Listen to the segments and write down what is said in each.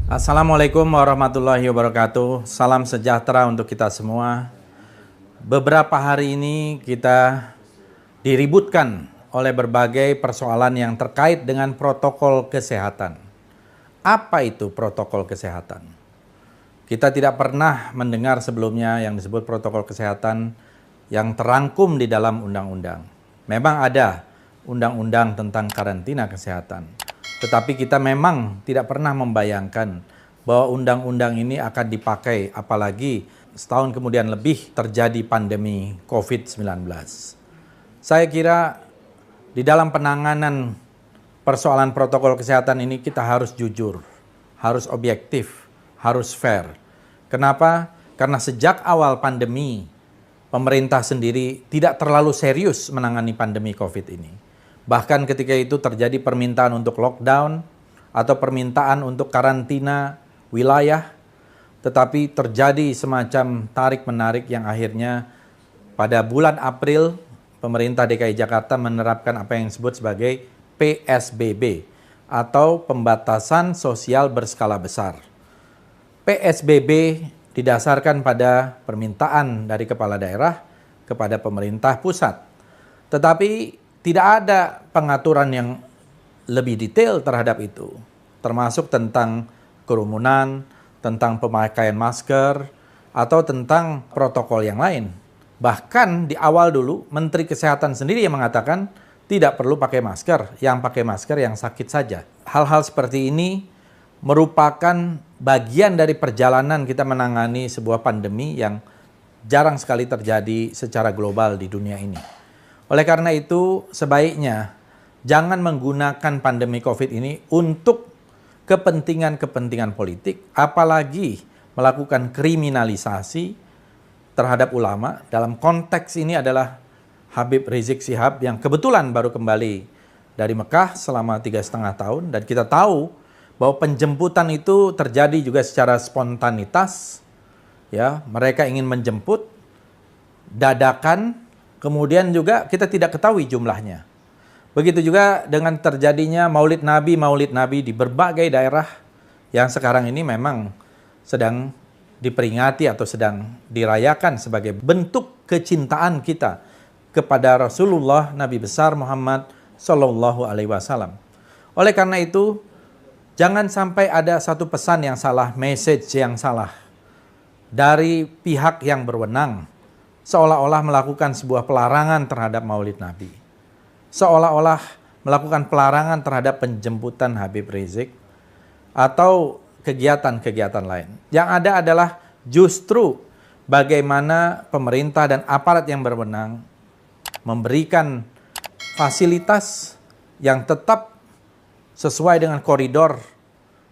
Assalamualaikum warahmatullahi wabarakatuh. Salam sejahtera untuk kita semua. Beberapa hari ini kita diributkan oleh berbagai persoalan yang terkait dengan protokol kesehatan. Apa itu protokol kesehatan? Kita tidak pernah mendengar sebelumnya yang disebut protokol kesehatan yang terangkum di dalam undang-undang. Memang ada undang-undang tentang karantina kesehatan. Tetapi kita memang tidak pernah membayangkan bahwa undang-undang ini akan dipakai, apalagi setahun kemudian lebih terjadi pandemi COVID-19. Saya kira di dalam penanganan persoalan protokol kesehatan ini kita harus jujur, harus objektif, harus fair. Kenapa? Karena sejak awal pandemi, pemerintah sendiri tidak terlalu serius menangani pandemi COVID ini. Bahkan ketika itu terjadi permintaan untuk lockdown atau permintaan untuk karantina wilayah, tetapi terjadi semacam tarik-menarik yang akhirnya pada bulan April pemerintah DKI Jakarta menerapkan apa yang disebut sebagai PSBB atau pembatasan sosial berskala besar. PSBB didasarkan pada permintaan dari kepala daerah kepada pemerintah pusat. Tetapi tidak ada pengaturan yang lebih detail terhadap itu, termasuk tentang kerumunan, tentang pemakaian masker, atau tentang protokol yang lain. Bahkan di awal dulu, Menteri Kesehatan sendiri yang mengatakan tidak perlu pakai masker, yang pakai masker yang sakit saja. Hal-hal seperti ini merupakan bagian dari perjalanan kita menangani sebuah pandemi yang jarang sekali terjadi secara global di dunia ini. Oleh karena itu, sebaiknya jangan menggunakan pandemi COVID ini untuk kepentingan-kepentingan politik, apalagi melakukan kriminalisasi terhadap ulama. Dalam konteks ini adalah Habib Rizik Syihab yang kebetulan baru kembali dari Mekah selama 3,5 tahun. Dan kita tahu bahwa penjemputan itu terjadi juga secara spontanitas. Ya, mereka ingin menjemput dadakan. Kemudian juga kita tidak ketahui jumlahnya. Begitu juga dengan terjadinya Maulid Nabi di berbagai daerah yang sekarang ini memang sedang diperingati atau sedang dirayakan sebagai bentuk kecintaan kita kepada Rasulullah Nabi besar Muhammad Sallallahu Alaihi Wasallam. Oleh karena itu, jangan sampai ada satu pesan yang salah, message yang salah dari pihak yang berwenang, seolah-olah melakukan sebuah pelarangan terhadap Maulid Nabi. Seolah-olah melakukan pelarangan terhadap penjemputan Habib Rizik atau kegiatan-kegiatan lain. Yang ada adalah justru bagaimana pemerintah dan aparat yang berwenang memberikan fasilitas yang tetap sesuai dengan koridor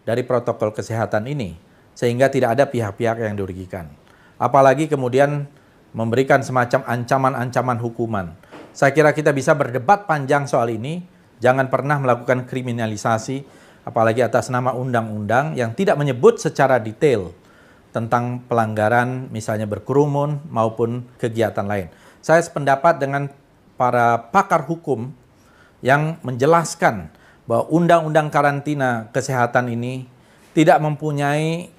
dari protokol kesehatan ini, sehingga tidak ada pihak-pihak yang dirugikan. Apalagi kemudian memberikan semacam ancaman-ancaman hukuman. Saya kira kita bisa berdebat panjang soal ini. Jangan pernah melakukan kriminalisasi, apalagi atas nama undang-undang yang tidak menyebut secara detail tentang pelanggaran, misalnya berkerumun maupun kegiatan lain. Saya sependapat dengan para pakar hukum yang menjelaskan bahwa undang-undang karantina kesehatan ini tidak mempunyai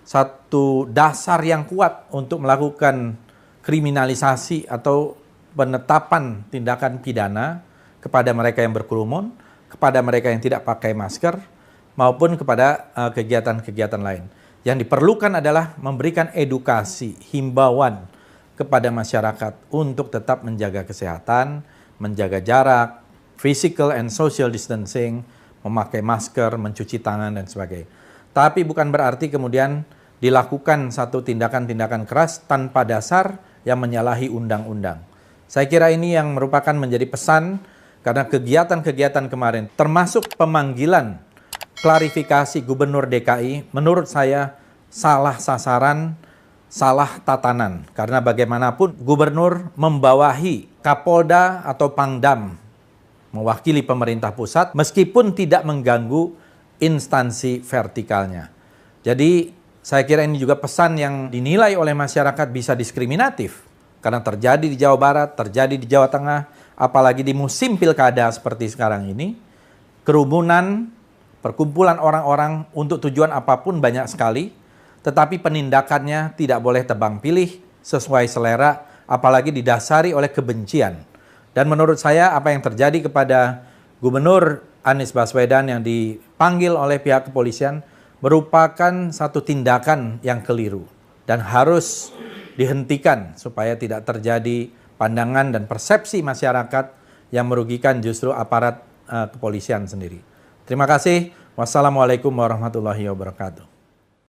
satu dasar yang kuat untuk melakukan kriminalisasi atau penetapan tindakan pidana kepada mereka yang berkerumun, kepada mereka yang tidak pakai masker, maupun kepada kegiatan-kegiatan lain. Yang diperlukan adalah memberikan edukasi, himbauan kepada masyarakat untuk tetap menjaga kesehatan, menjaga jarak, physical and social distancing, memakai masker, mencuci tangan, dan sebagainya. Tapi bukan berarti kemudian dilakukan satu tindakan-tindakan keras tanpa dasar yang menyalahi undang-undang. Saya kira ini yang merupakan menjadi pesan karena kegiatan-kegiatan kemarin, termasuk pemanggilan klarifikasi Gubernur DKI, menurut saya salah sasaran, salah tatanan. Karena bagaimanapun Gubernur membawahi Kapolda atau Pangdam, mewakili pemerintah pusat, meskipun tidak mengganggu instansi vertikalnya. Jadi saya kira ini juga pesan yang dinilai oleh masyarakat bisa diskriminatif. Karena terjadi di Jawa Barat, terjadi di Jawa Tengah, apalagi di musim pilkada seperti sekarang ini, kerumunan perkumpulan orang-orang untuk tujuan apapun banyak sekali, tetapi penindakannya tidak boleh tebang pilih sesuai selera, apalagi didasari oleh kebencian. Dan menurut saya apa yang terjadi kepada Gubernur Anies Baswedan yang dipanggil oleh pihak kepolisian merupakan satu tindakan yang keliru dan harus dihentikan supaya tidak terjadi pandangan dan persepsi masyarakat yang merugikan justru aparat kepolisian sendiri. Terima kasih. Wassalamualaikum warahmatullahi wabarakatuh.